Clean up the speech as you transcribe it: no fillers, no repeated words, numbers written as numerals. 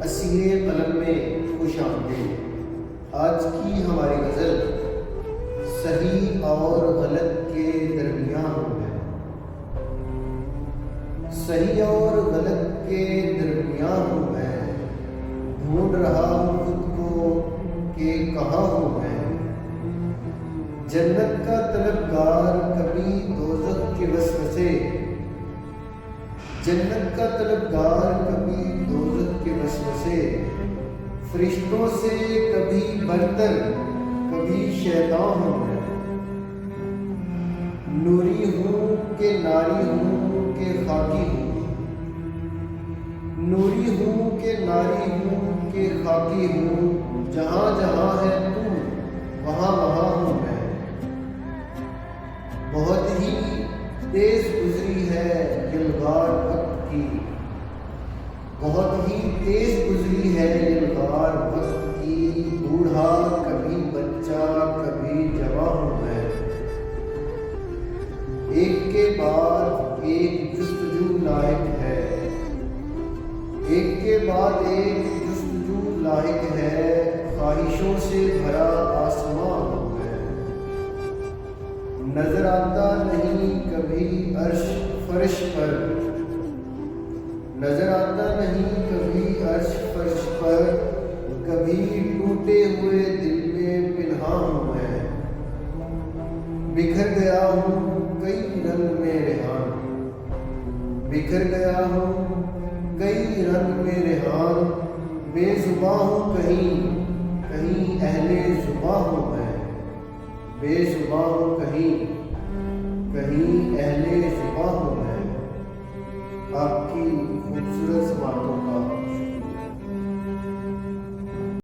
اسیر قلم میں خوش آمدید۔ آج کی ہماری غزل صحیح اور غلط کے درمیان ہے۔ صحیح اور غلط کے درمیان ہوں میں، ڈھونڈ رہا ہوں خود کو کہ کہاں ہوں میں۔ جنت کا طلبگار کبھی دوزخ کے وسوسے، جنت کا طلبگار کبھی دوزخ کے وسوسے، فرشتوں سے کبھی برتر کبھی شیطان ہوں میں۔ نوری ہوں کہ ناری ہوں کہ خاکی ہوں، نوری ہوں کہ ناری ہوں کہ خاکی ہوں، جہاں جہاں ہے تو وہاں وہاں ہوں میں۔ بہت ہی تیز گزری ہے یلغار وقت کی، بہت ہی تیز گزری ہے یلغار وقت کی، بوڑھا کبھی بچہ کبھی جواں ہوں میں۔ ایک کے بعد ایک جستجو لائق ہے، ایک کے بعد ایک جستجو لائق ہے، خواہشوں سے بھرا آسمان ہوں میں۔ نظر آتا نہیں کبھی عرش فرش پر، نظر آتا نہیں کبھی عرش فرش پر، کبھی ٹوٹے ہوئے دل میں پنہاں ہوں میں۔ بکھر گیا ہوں کئی رنگ میں ریحان، بکھر گیا ہوں کئی رنگ میں ریحان، بے زباں ہوں کہیں کہیں اہل زباں ہوں میں۔ بے زباں ہوں کہیں کہیں اہل زباں ہوں میں۔ آپ کی خوبصورت سماعتوں